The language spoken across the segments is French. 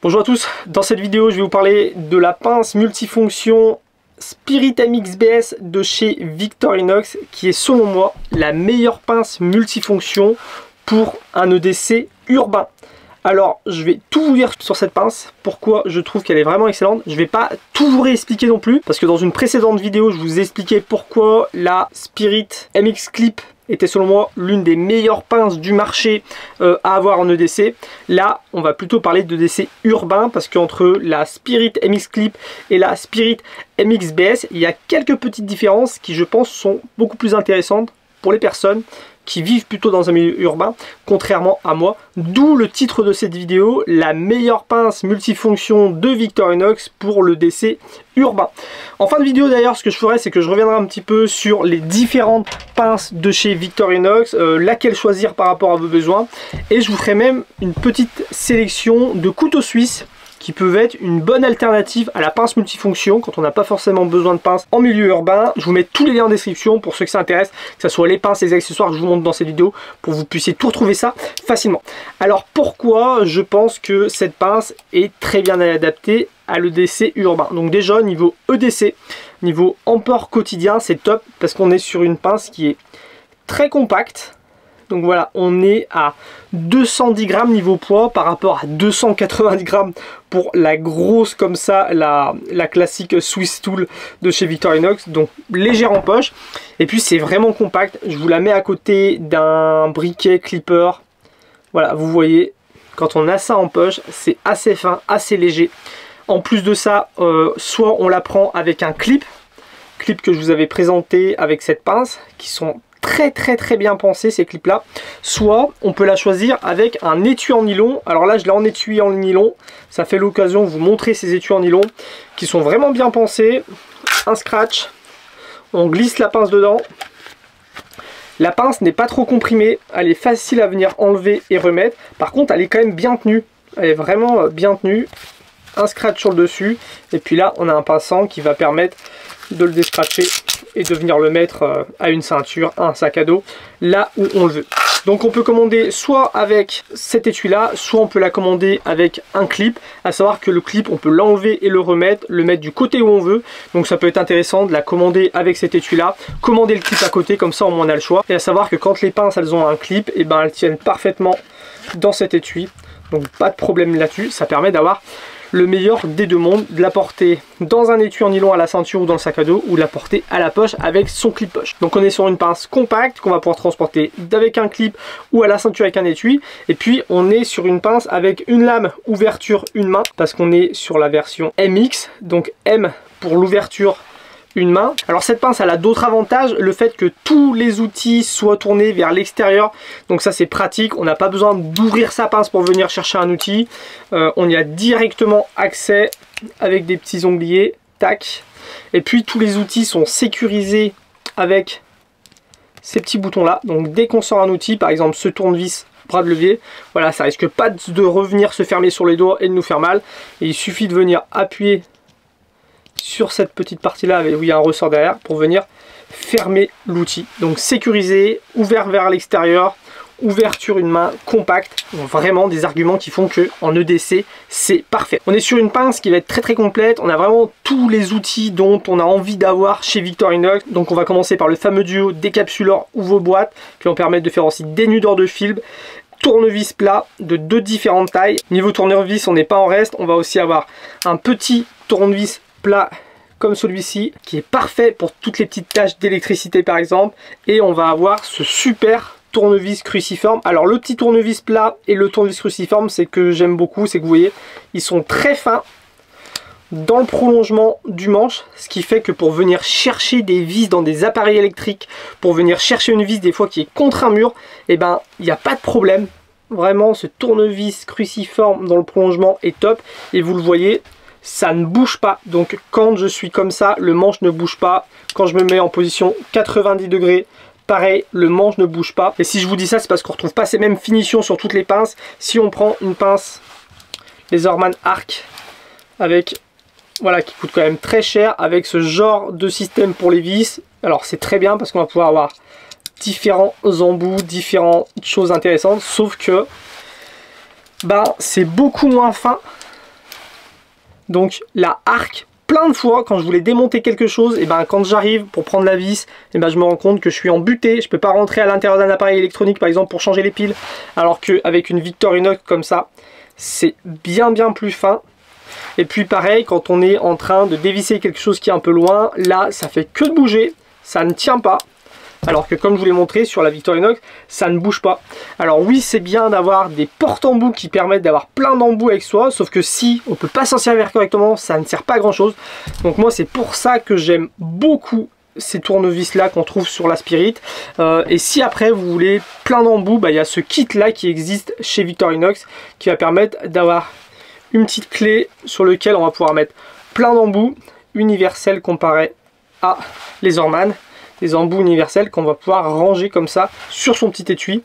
Bonjour à tous, dans cette vidéo je vais vous parler de la pince multifonction Spirit MXBS de chez Victorinox qui est selon moi la meilleure pince multifonction pour un EDC urbain. Alors je vais tout vous dire sur cette pince, pourquoi je trouve qu'elle est vraiment excellente. Je ne vais pas tout vous réexpliquer non plus parce que dans une précédente vidéo je vous ai expliqué pourquoi la Spirit MX Clip était selon moi l'une des meilleures pinces du marché à avoir en EDC. Là, on va plutôt parler d'EDC urbain parce qu'entre la Spirit MX Clip et la Spirit MXBS, il y a quelques petites différences qui, je pense, sont beaucoup plus intéressantes pour les personnes qui vivent plutôt dans un milieu urbain, contrairement à moi. D'où le titre de cette vidéo, la meilleure pince multifonction de Victorinox pour le DC urbain. En fin de vidéo d'ailleurs, ce que je ferai, c'est que je reviendrai un petit peu sur les différentes pinces de chez Victorinox, laquelle choisir par rapport à vos besoins. Et je vous ferai même une petite sélection de couteaux suisses qui peuvent être une bonne alternative à la pince multifonction quand on n'a pas forcément besoin de pince en milieu urbain. Je vous mets tous les liens en description pour ceux que ça intéresse, que ce soit les pinces, les accessoires que je vous montre dans cette vidéo, pour que vous puissiez tout retrouver ça facilement. Alors pourquoi je pense que cette pince est très bien adaptée à l'EDC urbain? Donc déjà niveau EDC, niveau emport quotidien, c'est top parce qu'on est sur une pince qui est très compacte. Donc voilà, on est à 210 grammes niveau poids par rapport à 290 grammes pour la grosse comme ça, la classique Swiss Tool de chez Victorinox. Donc légère en poche. Et puis c'est vraiment compact. Je vous la mets à côté d'un briquet clipper. Voilà, vous voyez, quand on a ça en poche, c'est assez fin, assez léger. En plus de ça, soit on la prend avec un clip que je vous avais présenté avec cette pince, qui sont très bien pensés ces clips là, soit on peut la choisir avec un étui en nylon. Alors là je l'ai en étui en nylon, ça fait l'occasion de vous montrer ces étuis en nylon qui sont vraiment bien pensés. Un scratch, on glisse la pince dedans, la pince n'est pas trop comprimée, elle est facile à venir enlever et remettre, par contre elle est quand même bien tenue, elle est vraiment bien tenue. Un scratch sur le dessus et puis là on a un pinçant qui va permettre de le descratcher et de venir le mettre à une ceinture, à un sac à dos, là où on le veut. Donc on peut commander soit avec cet étui là, soit on peut la commander avec un clip, à savoir que le clip on peut l'enlever et le mettre du côté où on veut. Donc ça peut être intéressant de la commander avec cet étui là, commander le clip à côté, comme ça au moins on a le choix. Et à savoir que quand les pinces elles ont un clip, et ben elles tiennent parfaitement dans cet étui, donc pas de problème là-dessus. Ça permet d'avoir le meilleur des deux mondes, de la porter dans un étui en nylon à la ceinture ou dans le sac à dos, ou de la porter à la poche avec son clip poche. Donc on est sur une pince compacte qu'on va pouvoir transporter avec un clip ou à la ceinture avec un étui. Et puis on est sur une pince avec une lame ouverture une main, parce qu'on est sur la version MX, donc M pour l'ouverture une main. Alors cette pince elle a d'autres avantages, le fait que tous les outils soient tournés vers l'extérieur, donc ça c'est pratique, on n'a pas besoin d'ouvrir sa pince pour venir chercher un outil, on y a directement accès avec des petits ongliers, tac, et puis tous les outils sont sécurisés avec ces petits boutons là, donc dès qu'on sort un outil, par exemple ce tournevis bras de levier, voilà, ça risque pas de revenir se fermer sur les doigts et de nous faire mal, et il suffit de venir appuyer sur cette petite partie là où il y a un ressort derrière pour venir fermer l'outil. Donc sécurisé, ouvert vers l'extérieur, ouverture une main, compact, donc vraiment des arguments qui font que en EDC c'est parfait. On est sur une pince qui va être très complète, on a vraiment tous les outils dont on a envie d'avoir chez Victorinox. Donc on va commencer par le fameux duo décapsuleur ouvre-boîte qui vont permettre de faire aussi dénudeur de fil, tournevis plat de deux différentes tailles. Niveau tournevis on n'est pas en reste, on va aussi avoir un petit tournevis plat comme celui-ci qui est parfait pour toutes les petites tâches d'électricité par exemple, et on va avoir ce super tournevis cruciforme. Alors le petit tournevis plat et le tournevis cruciforme, c'est que j'aime beaucoup, c'est que vous voyez ils sont très fins dans le prolongement du manche, ce qui fait que pour venir chercher des vis dans des appareils électriques, pour venir chercher une vis des fois qui est contre un mur, et ben il n'y a pas de problème. Vraiment ce tournevis cruciforme dans le prolongement est top, et vous le voyez, ça ne bouge pas. Donc quand je suis comme ça, le manche ne bouge pas. Quand je me mets en position 90 degrés, pareil, le manche ne bouge pas. Et si je vous dis ça, c'est parce qu'on ne retrouve pas ces mêmes finitions sur toutes les pinces. Si on prend une pince Leatherman Arc avec, voilà, qui coûte quand même très cher, avec ce genre de système pour les vis, alors c'est très bien parce qu'on va pouvoir avoir différents embouts, différentes choses intéressantes, sauf que ben, c'est beaucoup moins fin Donc la arc, plein de fois quand je voulais démonter quelque chose, et ben quand j'arrive pour prendre la vis, et ben je me rends compte que je suis embuté, je peux pas rentrer à l'intérieur d'un appareil électronique par exemple pour changer les piles, alors qu'avec une Victorinox comme ça, c'est bien plus fin. Et puis pareil, quand on est en train de dévisser quelque chose qui est un peu loin, là ça fait que de bouger, ça ne tient pas. Alors que comme je vous l'ai montré sur la Victorinox, ça ne bouge pas. Alors oui, c'est bien d'avoir des porte-embouts qui permettent d'avoir plein d'embouts avec soi, sauf que si on ne peut pas s'en servir correctement, ça ne sert pas à grand chose. Donc moi c'est pour ça que j'aime beaucoup ces tournevis là qu'on trouve sur la Spirit. Et si après vous voulez plein d'embouts, il y a ce kit là qui existe chez Victorinox qui va permettre d'avoir une petite clé sur laquelle on va pouvoir mettre plein d'embouts universels comparé à les Orman. Des embouts universels qu'on va pouvoir ranger comme ça sur son petit étui.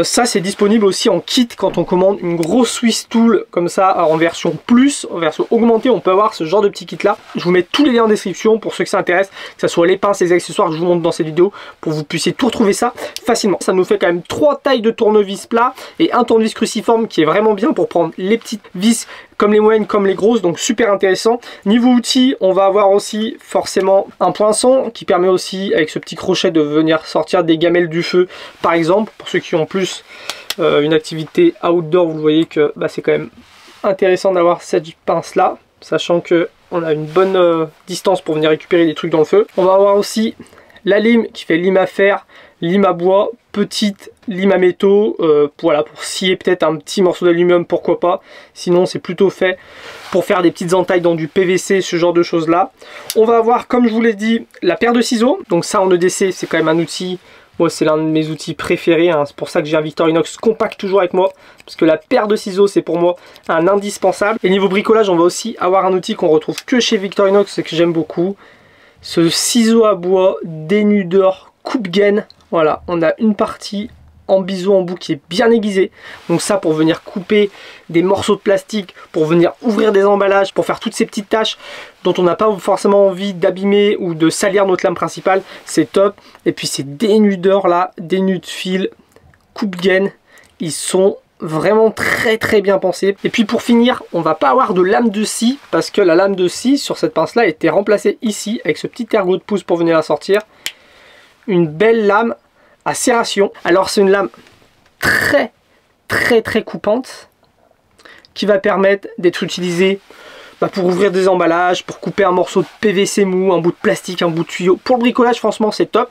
Ça c'est disponible aussi en kit quand on commande une grosse Swiss Tool comme ça en version plus, en version augmentée, on peut avoir ce genre de petit kit là. Je vous mets tous les liens en description pour ceux que ça intéresse, que ce soit les pinces, les accessoires que je vous montre dans cette vidéo, pour que vous puissiez tout retrouver ça facilement. Ça nous fait quand même 3 tailles de tournevis plat et un tournevis cruciforme qui est vraiment bien pour prendre les petites vis comme les moyennes comme les grosses, donc super intéressant. Niveau outils, on va avoir aussi forcément un poinçon qui permet aussi avec ce petit crochet de venir sortir des gamelles du feu par exemple, pour ceux qui ont plus une activité outdoor. Vous voyez que c'est quand même intéressant d'avoir cette pince là, sachant que on a une bonne distance pour venir récupérer des trucs dans le feu. On va avoir aussi la lime qui fait lime à fer, lime à bois, petite lime à métaux, voilà, pour scier peut-être un petit morceau d'aluminium, pourquoi pas. Sinon c'est plutôt fait pour faire des petites entailles dans du PVC, ce genre de choses là. On va avoir, comme je vous l'ai dit, la paire de ciseaux. Donc ça en EDC c'est quand même un outil, moi c'est l'un de mes outils préférés, hein. C'est pour ça que j'ai un Victorinox compact toujours avec moi, parce que la paire de ciseaux c'est pour moi un indispensable. Et niveau bricolage, on va aussi avoir un outil qu'on retrouve que chez Victorinox et que j'aime beaucoup, ce ciseau à bois dénudeur coupe-gaine. Voilà, on a une partie en biseau en bout qui est bien aiguisée, donc ça pour venir couper des morceaux de plastique, pour venir ouvrir des emballages, pour faire toutes ces petites tâches dont on n'a pas forcément envie d'abîmer ou de salir notre lame principale, c'est top. Et puis ces dénudeurs là, dénude fil, coupe-gaine, ils sont vraiment très bien pensés. Et puis pour finir, on va pas avoir de lame de scie, parce que la lame de scie sur cette pince là a été remplacée ici avec ce petit ergot de pouce pour venir la sortir. Une belle lame à serration. Alors c'est une lame très coupante qui va permettre d'être utilisée pour ouvrir des emballages, pour couper un morceau de PVC mou, un bout de plastique, un bout de tuyau. Pour le bricolage franchement c'est top,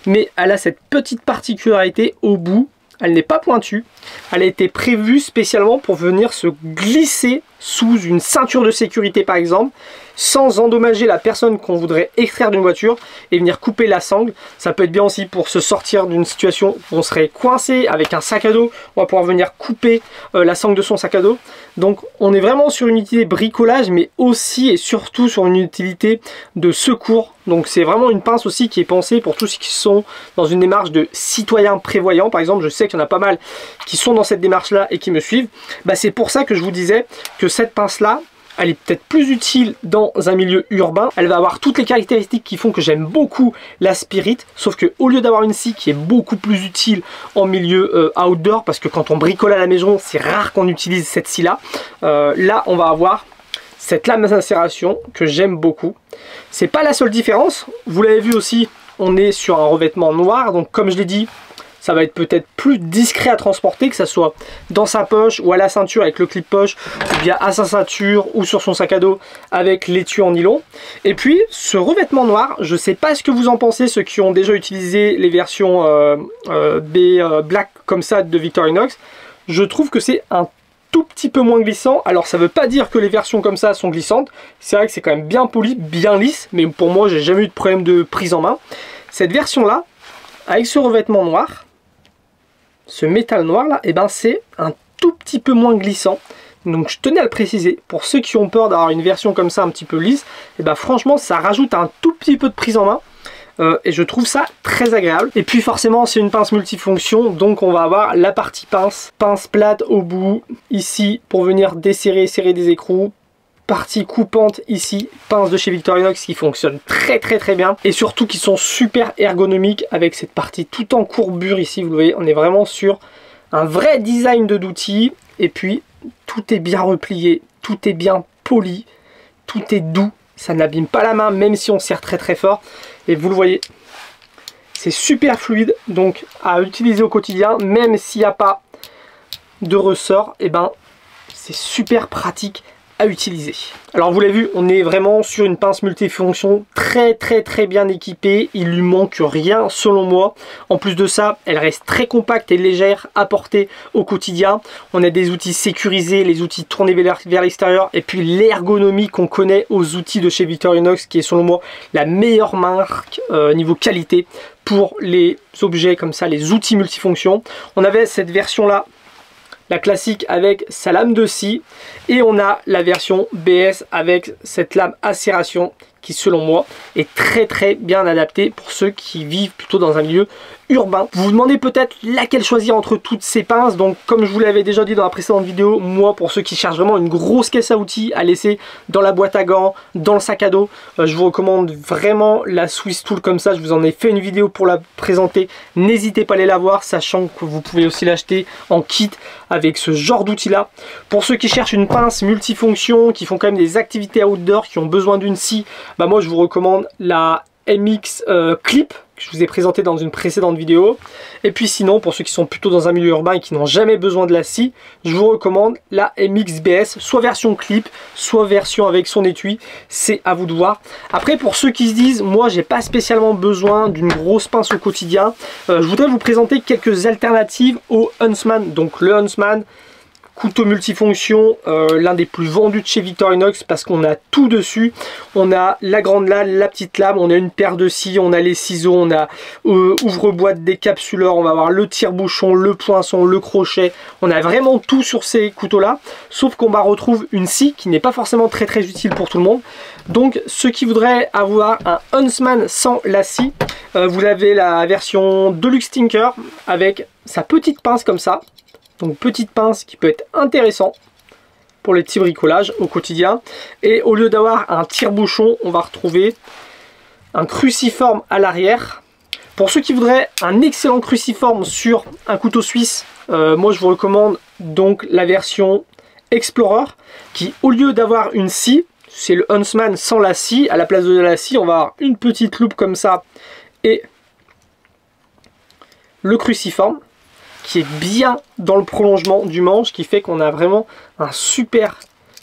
mais elle a cette petite particularité au bout, elle n'est pas pointue, elle a été prévue spécialement pour venir se glisser sous une ceinture de sécurité par exemple, sans endommager la personne qu'on voudrait extraire d'une voiture et venir couper la sangle. Ça peut être bien aussi pour se sortir d'une situation où on serait coincé avec un sac à dos, on va pouvoir venir couper la sangle de son sac à dos. Donc on est vraiment sur une utilité bricolage, mais aussi et surtout sur une utilité de secours. Donc c'est vraiment une pince aussi qui est pensée pour tous ceux qui sont dans une démarche de citoyens prévoyants. Par exemple, je sais qu'il y en a pas mal qui sont dans cette démarche là et qui me suivent. C'est pour ça que je vous disais que cette pince là, elle est peut-être plus utile dans un milieu urbain. Elle va avoir toutes les caractéristiques qui font que j'aime beaucoup la Spirit, sauf que au lieu d'avoir une scie qui est beaucoup plus utile en milieu outdoor, parce que quand on bricole à la maison, c'est rare qu'on utilise cette scie là. Là, on va avoir cette lame d'insération que j'aime beaucoup. C'est pas la seule différence. Vous l'avez vu aussi, on est sur un revêtement noir, donc comme je l'ai dit, ça va être peut-être plus discret à transporter, que ça soit dans sa poche ou à la ceinture avec le clip poche, ou bien à sa ceinture ou sur son sac à dos avec l'étui en nylon. Et puis ce revêtement noir, je sais pas ce que vous en pensez, ceux qui ont déjà utilisé les versions Black comme ça de Victorinox. Je trouve que c'est un tout petit peu moins glissant. Alors ça veut pas dire que les versions comme ça sont glissantes, c'est vrai que c'est quand même bien poli, bien lisse, mais pour moi j'ai jamais eu de problème de prise en main. Cette version là, avec ce revêtement noir, ce métal noir là, c'est un tout petit peu moins glissant. Donc je tenais à le préciser, pour ceux qui ont peur d'avoir une version comme ça un petit peu lisse, franchement ça rajoute un tout petit peu de prise en main. Et je trouve ça très agréable. Et puis forcément c'est une pince multifonction, donc on va avoir la partie pince plate au bout, ici pour venir desserrer, serrer des écrous, partie coupante ici, pince de chez Victorinox qui fonctionne très bien, et surtout qui sont super ergonomiques avec cette partie tout en courbure ici. Vous voyez, on est vraiment sur un vrai design d'outil, et puis tout est bien replié, tout est bien poli. tout est doux, ça n'abîme pas la main même si on serre très très fort. Et vous le voyez, c'est super fluide, donc à utiliser au quotidien, même s'il n'y a pas de ressort, et ben c'est super pratique à utiliser. Alors vous l'avez vu, on est vraiment sur une pince multifonction très bien équipée, il lui manque rien selon moi. En plus de ça, elle reste très compacte et légère à porter au quotidien. On a des outils sécurisés, les outils tournés vers l'extérieur, et puis l'ergonomie qu'on connaît aux outils de chez Victorinox, qui est selon moi la meilleure marque niveau qualité pour les objets comme ça, les outils multifonctions. On avait cette version là, la classique avec sa lame de scie, et on a la version BS avec cette lame acération qui selon moi est très bien adaptée pour ceux qui vivent plutôt dans un milieu urbain. Vous vous demandez peut-être laquelle choisir entre toutes ces pinces. Donc comme je vous l'avais déjà dit dans la précédente vidéo, moi pour ceux qui cherchent vraiment une grosse caisse à outils à laisser dans la boîte à gants, dans le sac à dos, je vous recommande vraiment la Swiss Tool comme ça. Je vous en ai fait une vidéo pour la présenter, n'hésitez pas à aller la voir, sachant que vous pouvez aussi l'acheter en kit avec ce genre d'outil là. Pour ceux qui cherchent une pince multifonction, qui font quand même des activités outdoor, qui ont besoin d'une scie, bah moi je vous recommande la MX Clip que je vous ai présenté dans une précédente vidéo. Et puis sinon, pour ceux qui sont plutôt dans un milieu urbain et qui n'ont jamais besoin de la scie, je vous recommande la MX BS, soit version clip, soit version avec son étui, c'est à vous de voir. Après, pour ceux qui se disent, moi j'ai pas spécialement besoin d'une grosse pince au quotidien, je voudrais vous présenter quelques alternatives au Huntsman. Donc le Huntsman, couteau multifonction, l'un des plus vendus de chez Victorinox parce qu'on a tout dessus. On a la grande lame, la petite lame, on a une paire de scies, on a les ciseaux, on a ouvre-boîte, décapsuleur, on va avoir le tire-bouchon, le poinçon, le crochet. On a vraiment tout sur ces couteaux-là, sauf qu'on retrouve une scie qui n'est pas forcément très utile pour tout le monde. Donc ceux qui voudraient avoir un Huntsman sans la scie, vous avez la version Deluxe Tinker avec sa petite pince comme ça. Donc petite pince qui peut être intéressant pour les petits bricolages au quotidien. Et au lieu d'avoir un tire-bouchon, on va retrouver un cruciforme à l'arrière. Pour ceux qui voudraient un excellent cruciforme sur un couteau suisse, moi je vous recommande donc la version Explorer, qui au lieu d'avoir une scie, c'est le Huntsman sans la scie. À la place de la scie, on va avoir une petite loupe comme ça et le cruciforme, qui est bien dans le prolongement du manche, qui fait qu'on a vraiment un super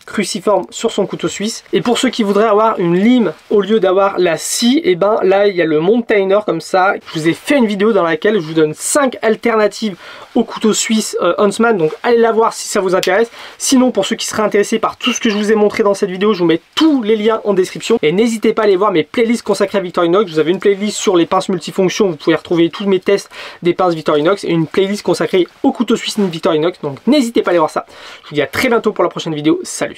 cruciforme sur son couteau suisse. Et pour ceux qui voudraient avoir une lime au lieu d'avoir la scie, et ben là il y a le Mountainer comme ça. Je vous ai fait une vidéo dans laquelle je vous donne 5 alternatives au couteau suisse Huntsman, donc allez la voir si ça vous intéresse. Sinon, pour ceux qui seraient intéressés par tout ce que je vous ai montré dans cette vidéo, je vous mets tous les liens en description, et n'hésitez pas à aller voir mes playlists consacrées à Victorinox. Vous avez une playlist sur les pinces multifonctions, vous pouvez retrouver tous mes tests des pinces Victorinox, et une playlist consacrée au couteau suisse Victorinox, donc n'hésitez pas à aller voir ça. Je vous dis à très bientôt pour la prochaine vidéo, salut.